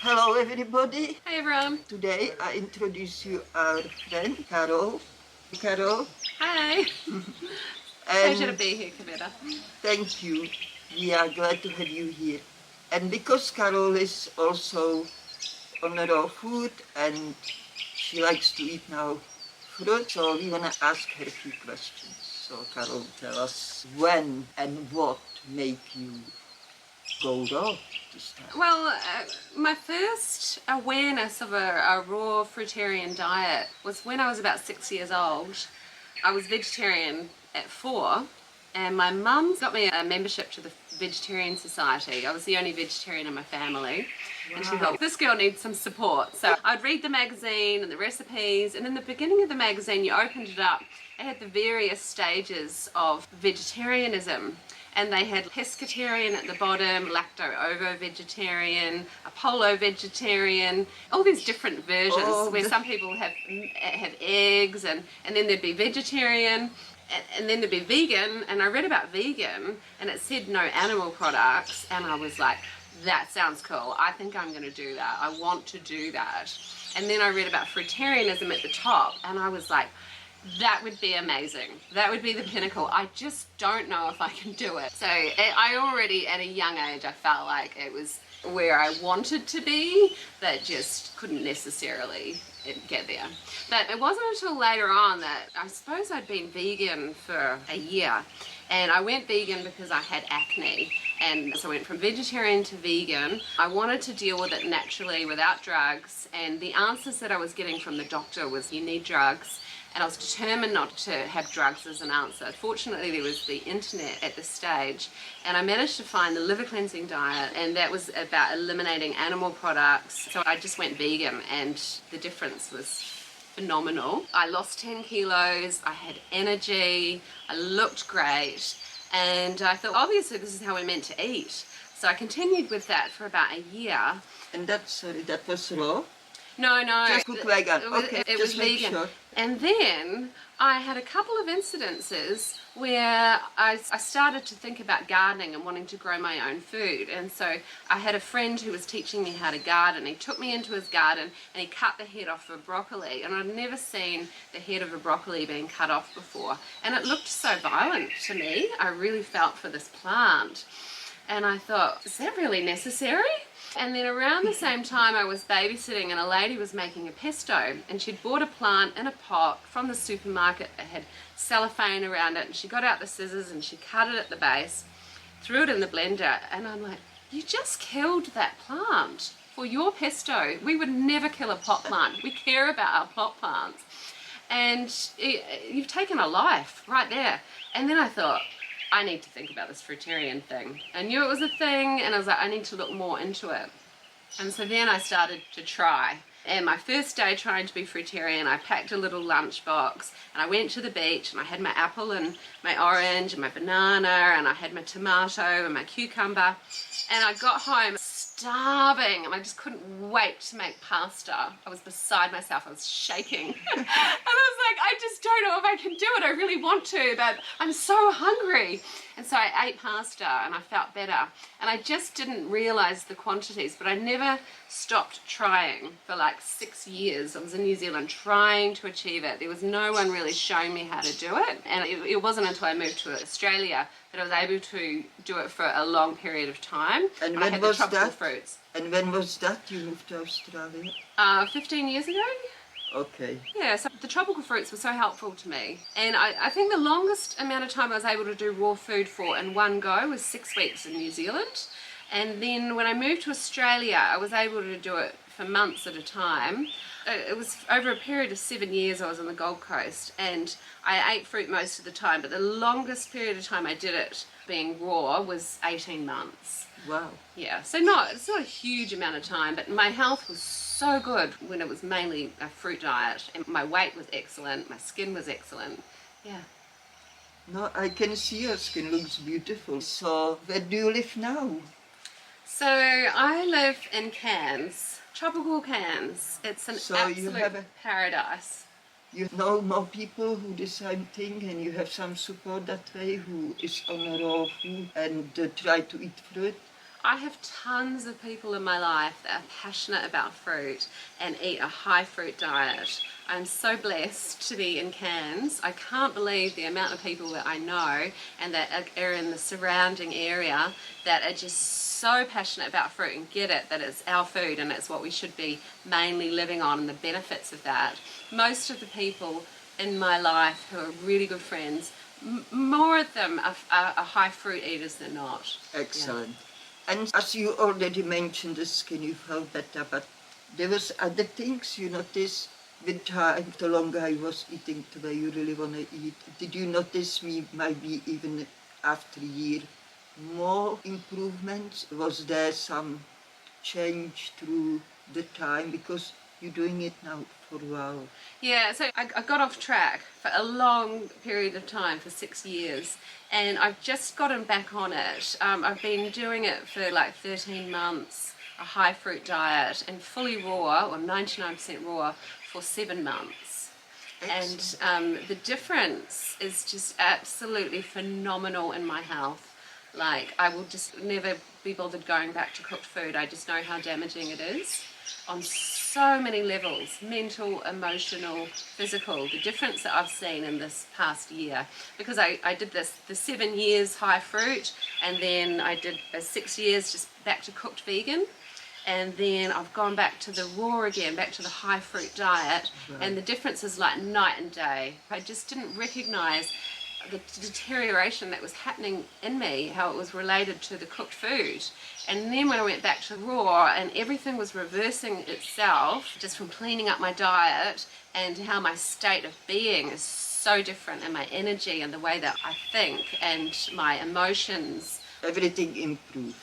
Hello everybody. Hi everyone. Today I introduce you our friend Caro. Caro, Hi. Pleasure to and be here, Kavita. thank you. We are glad to have you here. And because Carol is also on raw food and she likes to eat now fruit, so we wanna ask her a few questions. So Carol, tell us when and what make you go raw this time? Well, my first awareness of a raw fruitarian diet was when I was about 6 years old. I was vegetarian at 4, and my mum got me a membership to the Vegetarian Society. I was the only vegetarian in my family. Wow. And she thought, this girl needs some support. So I'd read the magazine and the recipes, and in the beginning of the magazine you opened it up, it had the various stages of vegetarianism. And they had pescatarian at the bottom, lacto-ovo-vegetarian, Apollo-vegetarian, all these different versions where some people have eggs, and then there'd be vegetarian, and then there'd be vegan. And I read about vegan and it said no animal products, and I was like, that sounds cool. I think I'm going to do that. I want to do that. And then I read about fruitarianism at the top, and I was like, that would be amazing. That would be the pinnacle. I just don't know if I can do it. So I already, at a young age, I felt like it was where I wanted to be, but just couldn't necessarily get there. But it wasn't until later on that I suppose I'd been vegan for a year. And I went vegan because I had acne. And so I went from vegetarian to vegan. I wanted to deal with it naturally without drugs. And the answers that I was getting from the doctor was, you need drugs. And I was determined not to have drugs as an answer. Fortunately, there was the internet at this stage, and I managed to find the liver cleansing diet, and that was about eliminating animal products. So I just went vegan, and the difference was phenomenal. I lost 10 kilos, I had energy, I looked great, and I thought, obviously this is how we're meant to eat. So I continued with that for about a year. And that was raw? No. Just cook vegan. Okay, it was vegan. Sure. And then I had a couple of incidences where I started to think about gardening and wanting to grow my own food. And so I had a friend who was teaching me how to garden. He took me into his garden and he cut the head off of broccoli. And I'd never seen the head of a broccoli being cut off before. And it looked so violent to me. I really felt for this plant. And I thought, is that really necessary? And then around the same time I was babysitting, and a lady was making a pesto, and she'd bought a plant in a pot from the supermarket that had cellophane around it, and she got out the scissors and she cut it at the base, threw it in the blender, and I'm like, you just killed that plant for your pesto. We would never kill a pot plant. We care about our pot plants. And you've taken a life right there. And then I thought, I need to think about this fruitarian thing. I knew it was a thing, and I was like, I need to look more into it. And so then I started to try. And my first day trying to be fruitarian, I packed a little lunchbox, and I went to the beach, and I had my apple and my orange and my banana, and I had my tomato and my cucumber. And I got home starving, and I just couldn't wait to make pasta. I was beside myself. I was shaking. And I was like, I just don't know if I can do it. I really want to, but I'm so hungry. And so I ate pasta, and I felt better. And I just didn't realize the quantities, but I never stopped trying for like 6 years. I was in New Zealand trying to achieve it. There was no one really showing me how to do it. And it wasn't until I moved to Australia that I was able to do it for a long period of time. And when I had the tropical fruits. And when was that you moved to Australia? 15 years ago. Okay. Yeah, so the tropical fruits were so helpful to me. And I think the longest amount of time I was able to do raw food for in one go was 6 weeks in New Zealand. And then when I moved to Australia, I was able to do it for months at a time. It was over a period of 7 years I was on the Gold Coast, and I ate fruit most of the time, but the longest period of time I did it being raw was 18 months. Wow. Yeah, so it's not a huge amount of time, but my health was so good when it was mainly a fruit diet, and my weight was excellent, my skin was excellent. Yeah. No, I can see your skin looks beautiful. So where do you live now? So I live in Cairns, tropical Cairns. It's an absolute paradise. You know more people who do the same thing, and you have some support that way who is on raw food and try to eat fruit? I have tons of people in my life that are passionate about fruit and eat a high fruit diet. I'm so blessed to be in Cairns. I can't believe the amount of people that I know and that are in the surrounding area that are just so passionate about fruit and get it, that it's our food and it's what we should be mainly living on and the benefits of that. Most of the people in my life who are really good friends, more of them are high fruit eaters than not. Excellent. And as you already mentioned, the skin, felt better, but there was other things you noticed with time, the longer I was eating the way you really want to eat. Did you notice me maybe even after a year more improvements? Was there some change through the time? Because you're doing it now for a while. Yeah, so I got off track for a long period of time, for 6 years, and I've just gotten back on it. I've been doing it for like 13 months, a high fruit diet, and fully raw, or 99% raw, for 7 months. Excellent. And the difference is just absolutely phenomenal in my health. Like, I will just never be bothered going back to cooked food. I just know how damaging it is on so many levels, mental, emotional, physical. The difference that I've seen in this past year, because I did the 7 years high fruit, and then I did 6 years just back to cooked vegan, and then I've gone back to the raw again, back to the high fruit diet, and the difference is like night and day. I just didn't recognize the deterioration that was happening in me, how it was related to the cooked food. And then when I went back to raw, and everything was reversing itself just from cleaning up my diet, and how my state of being is so different, and my energy and the way that I think and my emotions, Everything improved.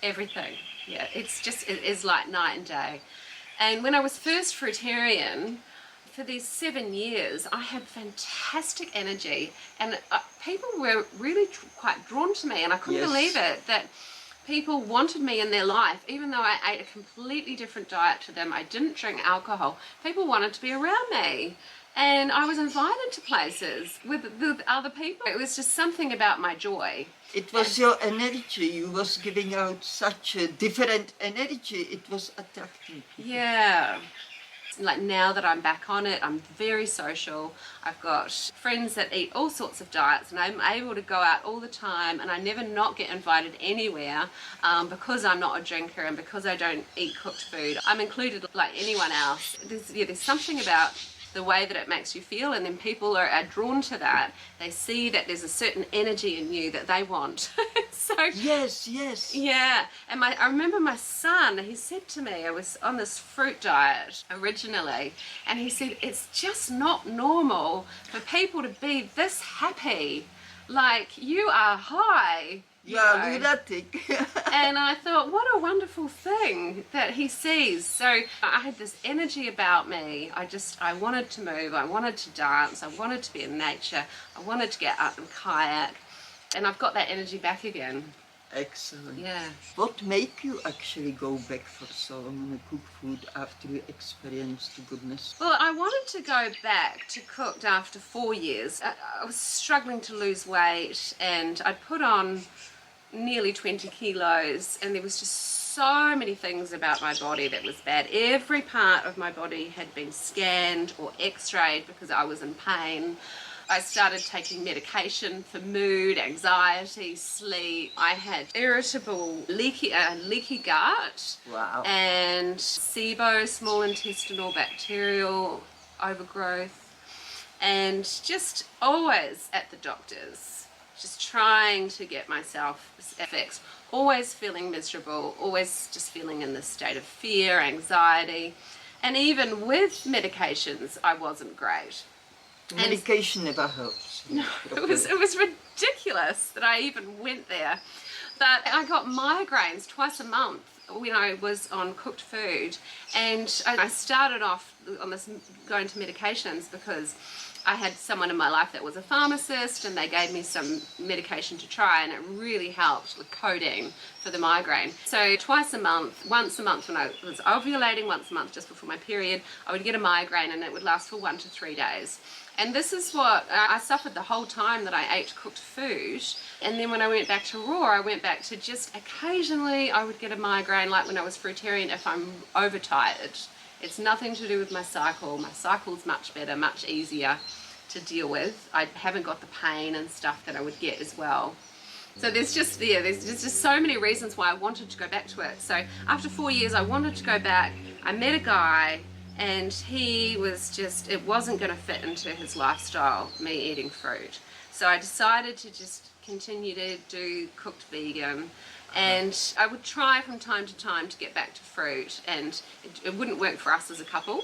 everything. Yeah, it is like night and day. And when I was first fruitarian, for these 7 years, I had fantastic energy, and people were really quite drawn to me, and I couldn't believe it, that people wanted me in their life, even though I ate a completely different diet to them. I didn't drink alcohol. People wanted to be around me, and I was invited to places with other people. It was just something about my joy. It was your energy. You was giving out such a different energy. It was attracting people. Yeah. Like, now that I'm back on it, I'm very social. I've got friends that eat all sorts of diets, and I'm able to go out all the time, and I never not get invited anywhere because I'm not a drinker and because I don't eat cooked food. I'm included like anyone else. There's something about the way that it makes you feel, and then people are drawn to that. They see that there's a certain energy in you that they want. So Yes. yeah, and I remember my son, he said to me, I was on this fruit diet originally, and he said, it's just not normal for people to be this happy. Like, you are high. You know. Lunatic. And I thought, what a wonderful thing that he sees. So I had this energy about me. I wanted to move, I wanted to dance, I wanted to be in nature, I wanted to get out and kayak, and I've got that energy back again. Excellent. Yeah. What made you actually go back for so long and cook food after you experienced the goodness? Well, I wanted to go back to cooked after 4 years. I was struggling to lose weight, and I'd put on nearly 20 kilos, and there was just so many things about my body that was bad. Every part of my body had been scanned or x-rayed because I was in pain. I started taking medication for mood, anxiety, sleep. I had irritable, leaky gut. Wow. And SIBO, small intestinal bacterial overgrowth, and just always at the doctor's, just trying to get myself fixed, always feeling miserable, always just feeling in this state of fear, anxiety, and even with medications, I wasn't great. Medication never helps. No, it was ridiculous that I even went there. But I got migraines twice a month when I was on cooked food, and I started off on this going to medications because I had someone in my life that was a pharmacist, and they gave me some medication to try, and it really helped with codeine for the migraine. So twice a month, once a month when I was ovulating, once a month just before my period, I would get a migraine, and it would last for 1 to 3 days. And this is what I suffered the whole time that I ate cooked food. And then when I went back to raw, I went back to just occasionally I would get a migraine, like when I was fruitarian, if I'm overtired. It's nothing to do with my cycle. My cycle's much better, much easier to deal with. I haven't got the pain and stuff that I would get as well. So there's just so many reasons why I wanted to go back to it. So after 4 years, I wanted to go back. I met a guy, and he was just, it wasn't going to fit into his lifestyle, me eating fruit. So I decided to just continue to do cooked vegan, and I would try from time to time to get back to fruit, and it wouldn't work for us as a couple.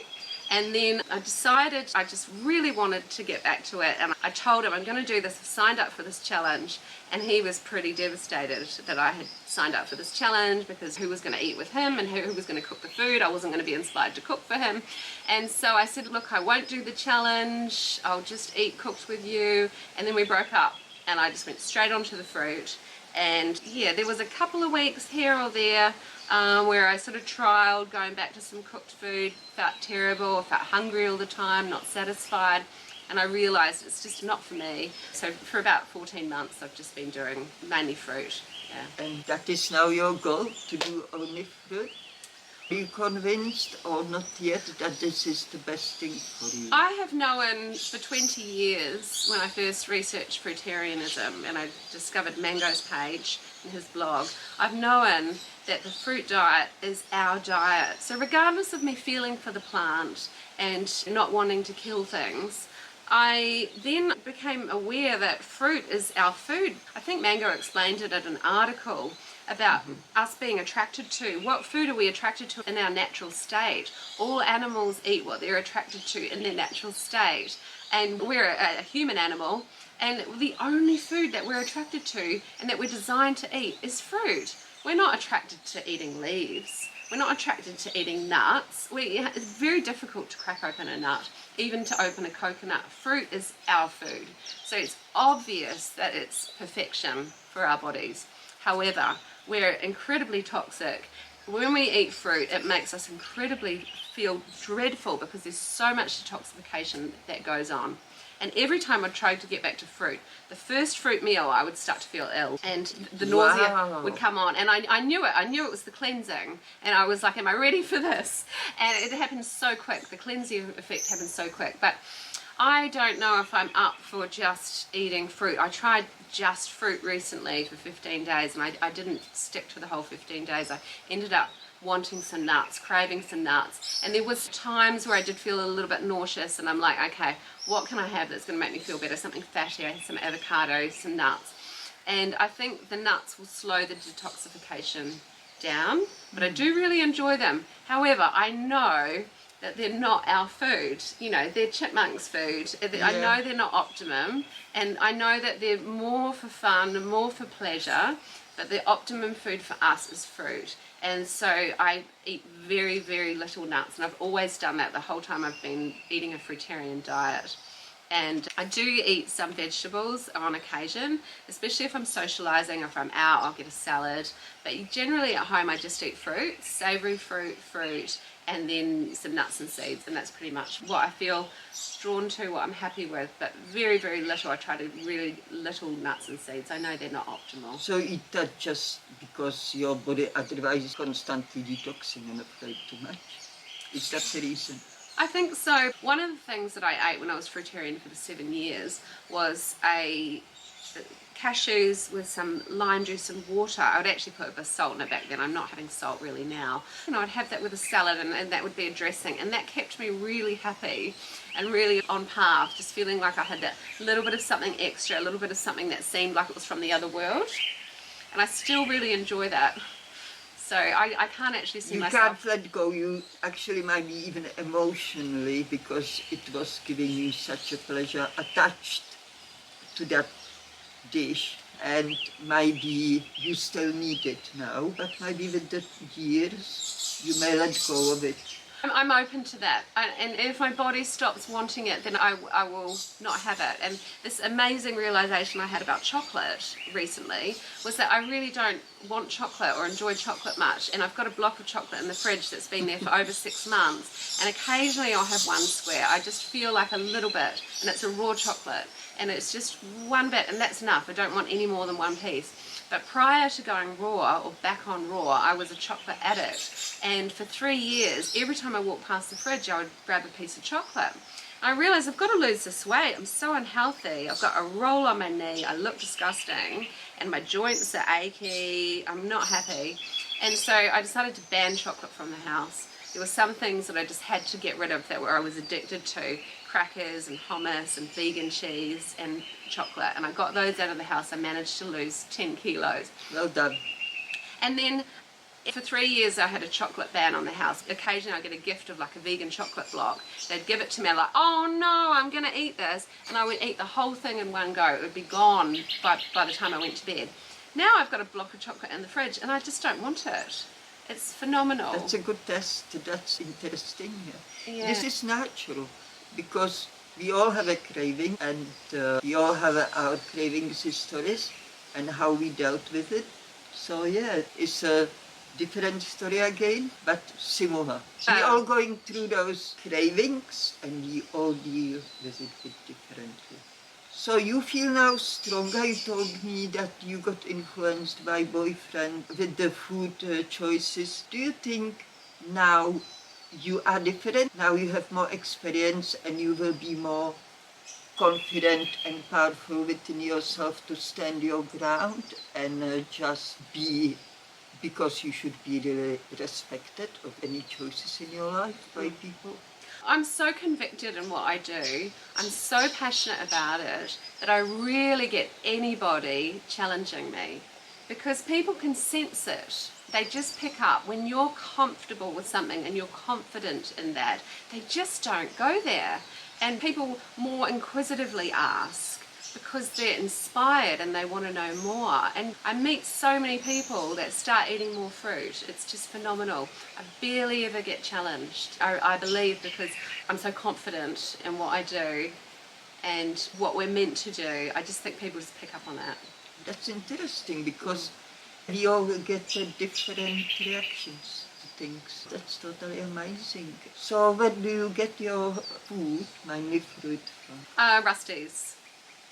And then I decided I just really wanted to get back to it, and I told him I'm going to do this. I signed up for this challenge, and he was pretty devastated that I had signed up for this challenge, because who was going to eat with him and who was going to cook the food? I wasn't going to be inspired to cook for him. And so I said, look, I won't do the challenge, I'll just eat cooked with you. And then we broke up, and I just went straight onto the fruit. And yeah, there was a couple of weeks here or there where I sort of trialed going back to some cooked food, felt terrible, felt hungry all the time, not satisfied, and I realised it's just not for me. So for about 14 months I've just been doing mainly fruit. Yeah. And that is now your goal, to do only fruit? Are you convinced or not yet that this is the best thing for you? I have known for 20 years, when I first researched fruitarianism and I discovered Mango's page and his blog, I've known that the fruit diet is our diet. So regardless of me feeling for the plant and not wanting to kill things, I then became aware that fruit is our food. I think Mango explained it in an article about us being attracted to. What food are we attracted to in our natural state? All animals eat what they're attracted to in their natural state. And we're a human animal, and the only food that we're attracted to and that we're designed to eat is fruit. We're not attracted to eating leaves. We're not attracted to eating nuts. It's very difficult to crack open a nut, even to open a coconut. Fruit is our food. So it's obvious that it's perfection for our bodies. However, we're incredibly toxic. When we eat fruit, it makes us incredibly feel dreadful, because there's so much detoxification that goes on. And every time I tried to get back to fruit, the first fruit meal I would start to feel ill, and the nausea would come on, and I knew it was the cleansing, and I was like, am I ready for this? And it happened so quick. The cleansing effect happened so quick. But I don't know if I'm up for just eating fruit. I tried just fruit recently for 15 days, and I didn't stick to the whole 15 days. I ended up wanting some nuts, craving some nuts, and there was times where I did feel a little bit nauseous, and I'm like, okay, what can I have that's going to make me feel better? Something fatty. I had some avocado, some nuts, and I think the nuts will slow the detoxification down, but I do really enjoy them. However, I know that they're not our food. You know, they're chipmunks' food. I know they're not optimum, and I know that they're more for fun, more for pleasure, but the optimum food for us is fruit. And so I eat very, very little nuts, and I've always done that the whole time I've been eating a fruitarian diet. And I do eat some vegetables on occasion, especially if I'm socialising, if I'm out, I'll get a salad. But generally at home I just eat fruit, savoury fruit, and then some nuts and seeds, and that's pretty much what I feel drawn to, what I'm happy with. But very, very little. I try to really little nuts and seeds. I know they're not optimal. So eat that just because your body otherwise is constantly detoxing and afraid too much? Is that the reason? I think so. One of the things that I ate when I was fruitarian for the 7 years was cashews with some lime juice and water. I would actually put a bit of salt in it back then. I'm not having salt really now. And I'd have that with a salad, and that would be a dressing, and that kept me really happy and really on path, just feeling like I had that little bit of something extra, a little bit of something that seemed like it was from the other world. And I still really enjoy that. So I can't actually see myself. You can't let go. You actually might be even emotionally, because it was giving you such a pleasure, attached to that dish, and maybe you still need it now, but maybe with the years you may let go of it. I'm open to that, and if my body stops wanting it, then I will not have it. And this amazing realization I had about chocolate recently was that I really don't want chocolate or enjoy chocolate much, and I've got a block of chocolate in the fridge that's been there for over 6 months, and occasionally I'll have one square. I just feel like a little bit, and it's a raw chocolate, and it's just one bit, and that's enough. I don't want any more than one piece. But prior to going raw, or back on raw, I was a chocolate addict. And for 3 years, every time I walked past the fridge, I would grab a piece of chocolate. I realised I've got to lose this weight. I'm so unhealthy. I've got a roll on my knee. I look disgusting. And my joints are achy. I'm not happy. And so I decided to ban chocolate from the house. There were some things that I just had to get rid of that I was addicted to. Crackers and hummus and vegan cheese and chocolate, and I got those out of the house. I managed to lose 10 kilos. Well done. And then for 3 years I had a chocolate ban on the house. Occasionally I get a gift of like a vegan chocolate block. They'd give it to me, I'm like, oh no, I'm gonna eat this, and I would eat the whole thing in one go. It would be gone by the time I went to bed. Now I've got a block of chocolate in the fridge and I just don't want it. It's phenomenal. That's a good test. That's interesting. Yeah. This is natural, because we all have a craving, and we all have our cravings histories and how we dealt with it. So yeah, it's a different story again, but similar. We all going through those cravings, and we all deal with it a bit differently. So you feel now stronger. You told me that you got influenced by boyfriend with the food choices. Do you think now you are different? Now you have more experience and you will be more confident and powerful within yourself to stand your ground and just be, because you should be really respected of any choices in your life by people? I'm so convicted in what I do. I'm so passionate about it that I rarely get anybody challenging me, because people can sense it. They just pick up when you're comfortable with something and you're confident in that. They just don't go there. And people more inquisitively ask because they're inspired and they want to know more. And I meet so many people that start eating more fruit. It's just phenomenal. I barely ever get challenged. I believe, because I'm so confident in what I do and what we're meant to do. I just think people just pick up on that. That's interesting, because we all get different reactions to things. That's totally amazing. So where do you get your food, mainly fruit, from? Rusty's.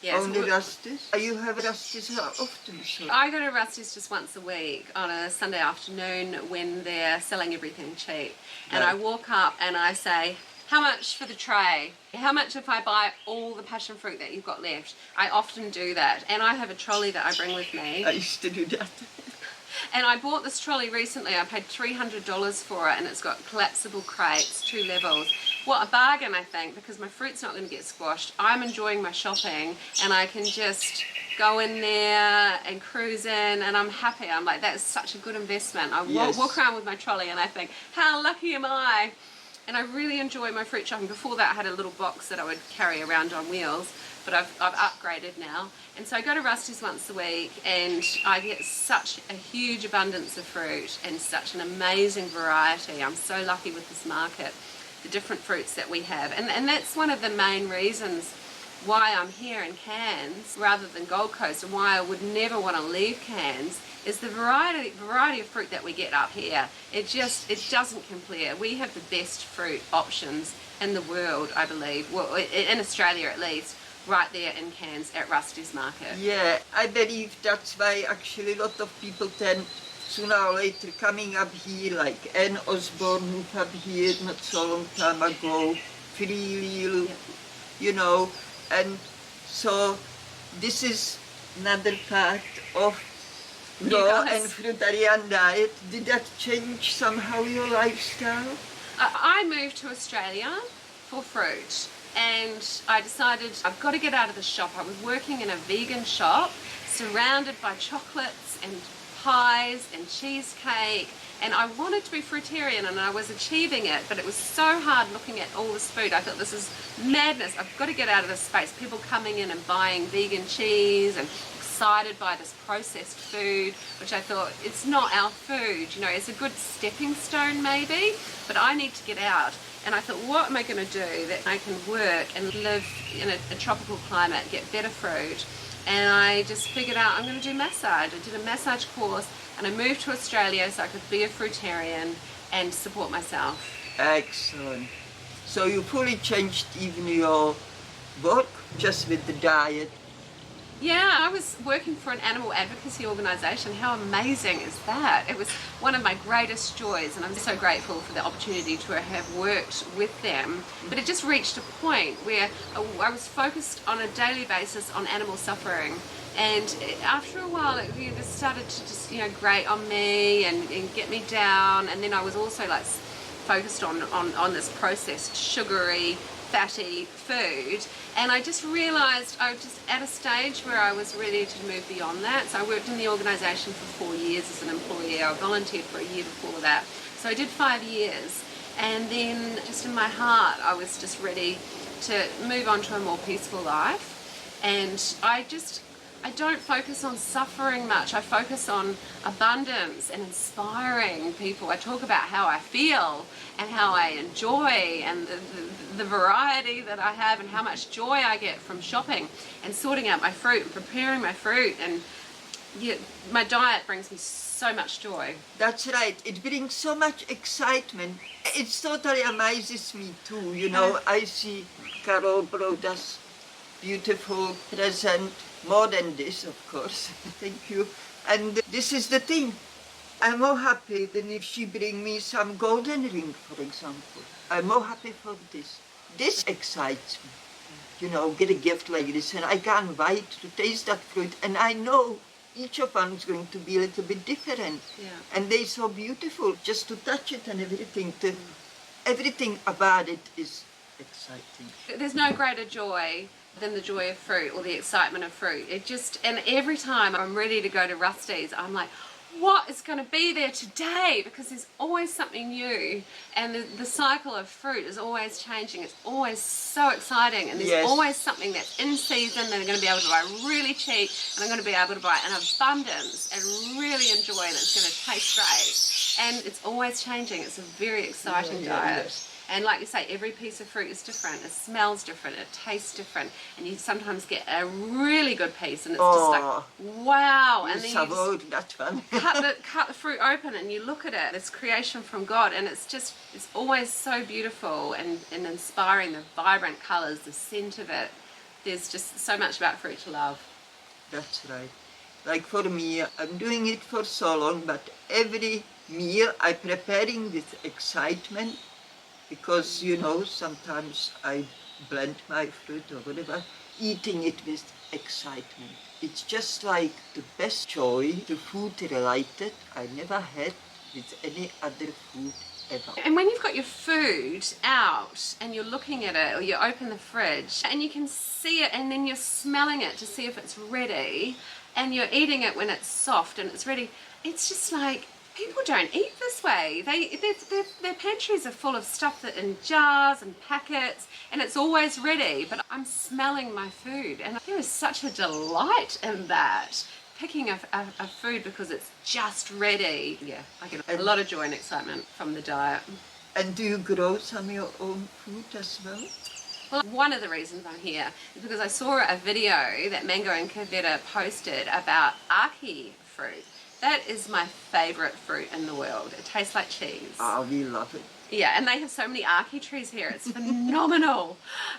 Yes. Only Rusty's? You have Rusty's often? So. I go to Rusty's just once a week on a Sunday afternoon when they're selling everything cheap. And Right. I walk up and I say, how much for the tray? How much if I buy all the passion fruit that you've got left? I often do that. And I have a trolley that I bring with me. I used to do that. And I bought this trolley recently. I paid $300 for it, and it's got collapsible crates, 2 levels. What a bargain, I think, because my fruit's not going to get squashed. I'm enjoying my shopping, and I can just go in there and cruise in, and I'm happy. I'm like, that's such a good investment. I Yes. walk around with my trolley and I think, how lucky am I? And I really enjoy my fruit shopping. Before that, I had a little box that I would carry around on wheels, but I've upgraded now. And so I go to Rusty's once a week, and I get such a huge abundance of fruit and such an amazing variety. I'm so lucky with this market, the different fruits that we have. And that's one of the main reasons why I'm here in Cairns rather than Gold Coast, and why I would never want to leave Cairns, is the variety of fruit that we get up here. It doesn't compare. We have the best fruit options in the world, I believe, well, in Australia at least, right there in Cairns at Rusty's Market. Yeah, I believe that's why actually a lot of people tend sooner or later coming up here, like Anne Osborne moved up here not so long time ago, freely, you know, and so this is another part of raw and fruitarian diet. Did that change somehow your lifestyle? I moved to Australia for fruit, and I decided I've got to get out of the shop. I was working in a vegan shop surrounded by chocolates and pies and cheesecake, and I wanted to be fruitarian, and I was achieving it, but it was so hard looking at all this food. I thought, this is madness. I've got to get out of this space. People coming in and buying vegan cheese and excited by this processed food, which I thought, it's not our food, you know, it's a good stepping stone maybe, but I need to get out. And I thought, what am I going to do that I can work and live in a tropical climate, get better fruit? And I just figured out I'm going to do massage. I did a massage course and I moved to Australia so I could be a fruitarian and support myself. Excellent. So you fully changed even your work just with the diet. Yeah, I was working for an animal advocacy organisation. How amazing is that? It was one of my greatest joys, and I'm so grateful for the opportunity to have worked with them. But it just reached a point where I was focused on a daily basis on animal suffering. And after a while, it just started to just, you know, grate on me and get me down. And then I was also like focused on this processed, sugary, fatty food, and I just realised I was just at a stage where I was ready to move beyond that. So I worked in the organisation for 4 years as an employee. I volunteered for a year before that, so I did 5 years, and then just in my heart I was just ready to move on to a more peaceful life. And I don't focus on suffering much. I focus on abundance and inspiring people. I talk about how I feel and how I enjoy and the variety that I have and how much joy I get from shopping and sorting out my fruit and preparing my fruit. And yeah, my diet brings me so much joy. That's right. It brings so much excitement. It totally amazes me too. You know, I see Caro brought us beautiful present. More than this, of course. Thank you. And this is the thing. I'm more happy than if she bring me some golden ring, for example. I'm more happy for this. This excites me. You know, get a gift like this, and I can't wait to taste that fruit. And I know each of them is going to be a little bit different. Yeah. And they're so beautiful, just to touch it and everything. Everything about it is exciting. There's no greater joy than the joy of fruit or the excitement of fruit. And every time I'm ready to go to Rusty's, I'm like, what is going to be there today? Because there's always something new, and the cycle of fruit is always changing. It's always so exciting, and there's always something that's in season that I'm going to be able to buy really cheap, and I'm going to be able to buy in abundance and really enjoy, and it's going to taste great. And it's always changing. It's a very exciting diet. Yes. And like you say, every piece of fruit is different. It smells different. It tastes different. And you sometimes get a really good piece, and it's just like, wow. And then you just that one. cut the fruit open, and you look at it. It's creation from God, and it's always so beautiful and inspiring. The vibrant colours, the scent of it. There's just so much about fruit to love. That's right. Like for me, I'm doing it for so long, but every meal I'm preparing with excitement. Because, you know, sometimes I blend my fruit or whatever, eating it with excitement. It's just like the best joy, the food related, I never had with any other food ever. And when you've got your food out and you're looking at it, or you open the fridge and you can see it, and then you're smelling it to see if it's ready, and you're eating it when it's soft and it's ready, it's just like, people don't eat this way. Their pantries are full of stuff that in jars and packets, and it's always ready, but I'm smelling my food, and there is such a delight in that. Picking a food because it's just ready. Yeah, I get a lot of joy and excitement from the diet. And do you grow some of your own food as well? Well, one of the reasons I'm here is because I saw a video that Mango and Kavetta posted about ackee fruit. That is my favourite fruit in the world. It tastes like cheese. Oh, we love it. Yeah, and they have so many ackee trees here. It's phenomenal.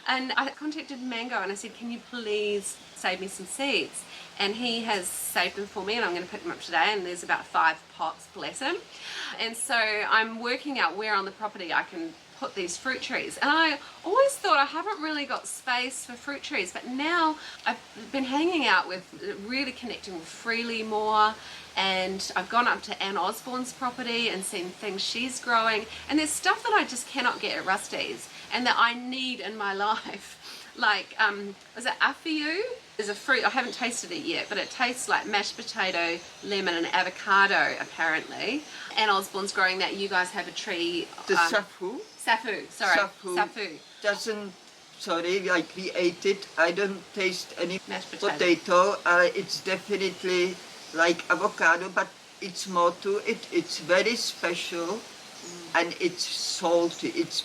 And I contacted Mango and I said, can you please save me some seeds? And he has saved them for me, and I'm going to pick them up today, and there's about 5 pots, bless him. And so I'm working out where on the property I can put these fruit trees. And I always thought I haven't really got space for fruit trees, but now I've been hanging out with, really connecting with Freely more, and I've gone up to Anne Osborne's property and seen things she's growing, and there's stuff that I just cannot get at Rusty's and that I need in my life. Like, is it afiu? There's a fruit, I haven't tasted it yet, but it tastes like mashed potato, lemon and avocado apparently. Anne Osborne's growing that. You guys have a tree. The safu? Safu, sorry. Safu doesn't sorry, like we ate it. I don't taste any Mashed potato. potato. It's definitely like avocado, but it's more to it. It's very special, and it's salty. It's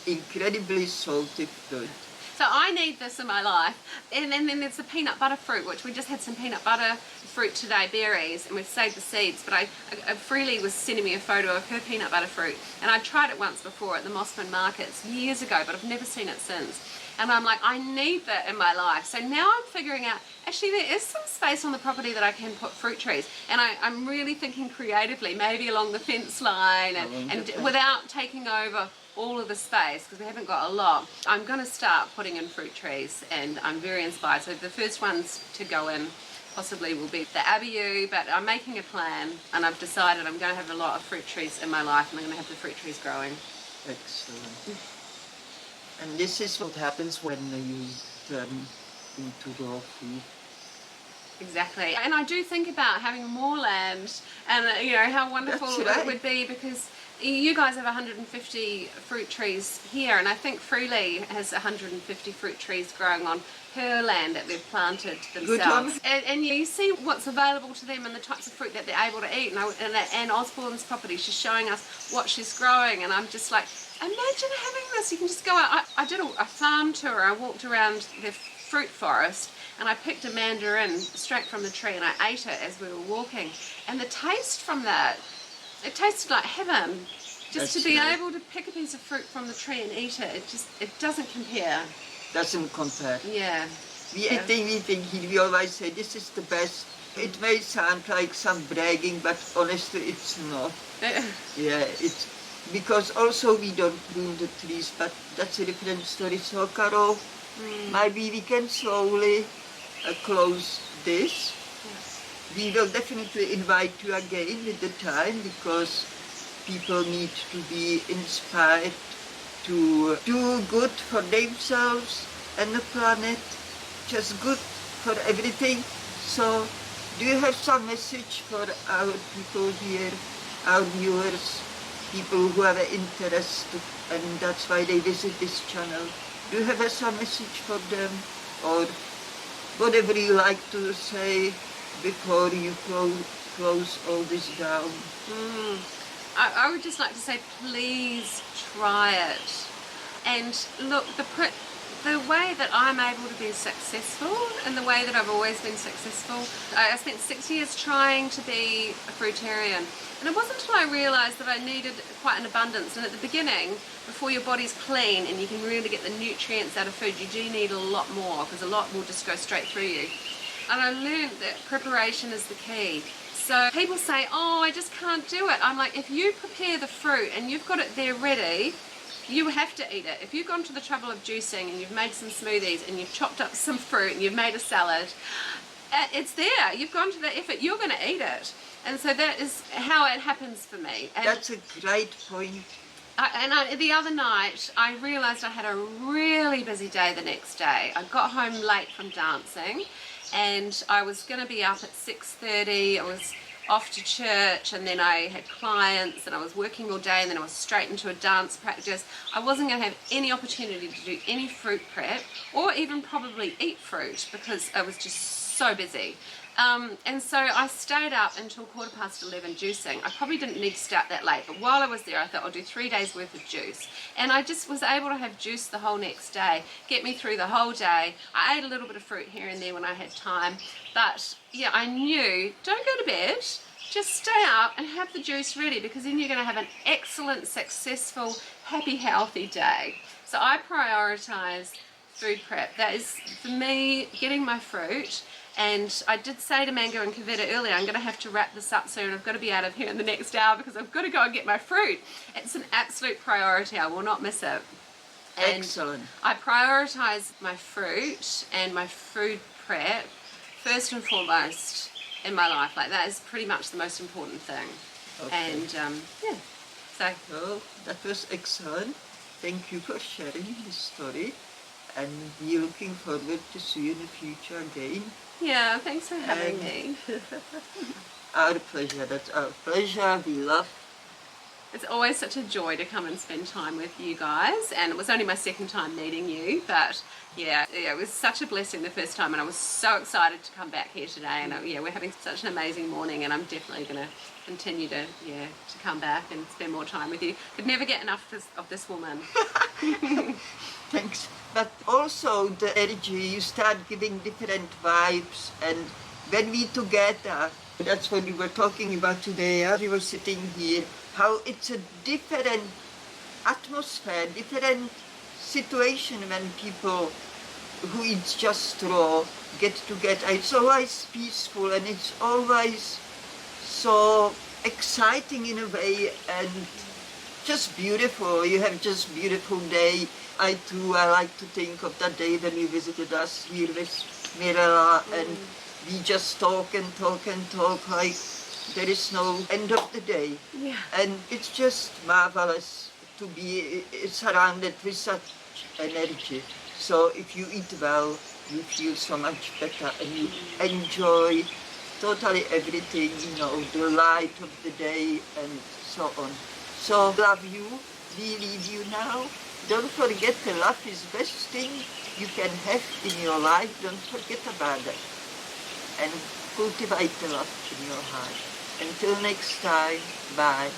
incredibly salty fruit. So I need this in my life. And then there's the peanut butter fruit, which we just had some peanut butter fruit today, berries, and we've saved the seeds. But Freely was sending me a photo of her peanut butter fruit, and I tried it once before at the Mossman markets years ago, but I've never seen it since. And I'm like, I need that in my life. So now I'm figuring out, actually there is some space on the property that I can put fruit trees. And I'm really thinking creatively, maybe along the fence line and without taking over all of the space, because we haven't got a lot. I'm going to start putting in fruit trees, and I'm very inspired. So the first ones to go in possibly will be the abiu, but I'm making a plan, and I've decided I'm going to have a lot of fruit trees in my life, and I'm going to have the fruit trees growing. Excellent. And this is what happens when you turn into raw food. Exactly. And I do think about having more land, and how wonderful it would be, because you guys have 150 fruit trees here, and I think Freely has 150 fruit trees growing on her land that they've planted themselves. And you see what's available to them and the types of fruit that they're able to eat. And Anne Osborne's property, she's showing us what she's growing, and I'm just like, imagine having this. You can just go out. I did a farm tour. I walked around the fruit forest, and I picked a mandarin straight from the tree, and I ate it as we were walking. And the taste from that, it tasted like heaven. Just to be able to pick a piece of fruit from the tree and eat it, it doesn't compare. Doesn't compare. Yeah. We always say this is the best. It may sound like some bragging, but honestly it's not. Yeah, it's because also we don't prune the trees, but that's a different story. So Caro, maybe we can slowly close this. We will definitely invite you again with the time, because people need to be inspired to do good for themselves and the planet, just good for everything. So do you have some message for our people here, our viewers, people who have an interest, and that's why they visit this channel? Do you have some message for them, or whatever you like to say before you close all this down? I would just like to say, please try it. And look, the way that I'm able to be successful, and the way that I've always been successful, I spent 6 years trying to be a fruitarian. And it wasn't until I realised that I needed quite an abundance. And at the beginning, before your body's clean and you can really get the nutrients out of food, you do need a lot more, because a lot will just go straight through you. And I learned that preparation is the key. So people say, oh, I just can't do it. I'm like, if you prepare the fruit and you've got it there ready, you have to eat it. If you've gone to the trouble of juicing and you've made some smoothies and you've chopped up some fruit and you've made a salad, it's there. You've gone to the effort. You're going to eat it. And so that is how it happens for me. And that's a great point. The other night, I realised I had a really busy day the next day. I got home late from dancing, and I was going to be up at 6:30. I was off to church, and then I had clients, and I was working all day, and then I was straight into a dance practice. I wasn't going to have any opportunity to do any fruit prep, or even probably eat fruit, because I was just so busy. And so I stayed up until 11:15 juicing. I probably didn't need to start that late, but while I was there I thought I'll do 3 days worth of juice. And I just was able to have juice the whole next day, get me through the whole day. I ate a little bit of fruit here and there when I had time, but yeah, I knew, don't go to bed, just stay up and have the juice ready, because then you're going to have an excellent, successful, happy, healthy day. So I prioritise food prep. That is, for me, getting my fruit. And I did say to Mango and Kavita earlier, I'm going to have to wrap this up soon. I've got to be out of here in the next hour, because I've got to go and get my fruit. It's an absolute priority. I will not miss it. And excellent. I prioritise my fruit and my food prep first and foremost in my life. Like, that is pretty much the most important thing. Okay. And yeah, so. Well, that was excellent. Thank you for sharing this story. And we're looking forward to see you in the future again. Yeah, thanks for having me. Our pleasure, that's our pleasure. We love It's always such a joy to come and spend time with you guys, and it was only my second time meeting you, but yeah, it was such a blessing the first time, and I was so excited to come back here today, and yeah, we're having such an amazing morning, and I'm definitely going to continue to come back and spend more time with you. Could never get enough of this woman. Thanks. But also the energy, you start giving different vibes, and when we together, that's what we were talking about today, we were sitting here, how it's a different atmosphere, different situation when people who eat just raw get together. It's always peaceful, and it's always so exciting in a way, and just beautiful. You have just beautiful day. I like to think of that day when you visited us here with Mirella, and we just talk and talk and talk like there is no end of the day. Yeah. And it's just marvelous to be surrounded with such energy. So if you eat well, you feel so much better, and you enjoy totally everything, you know, the light of the day and so on. So love you. We leave you now. Don't forget, the love is the best thing you can have in your life. Don't forget about that. And cultivate the love in your heart. Until next time, bye.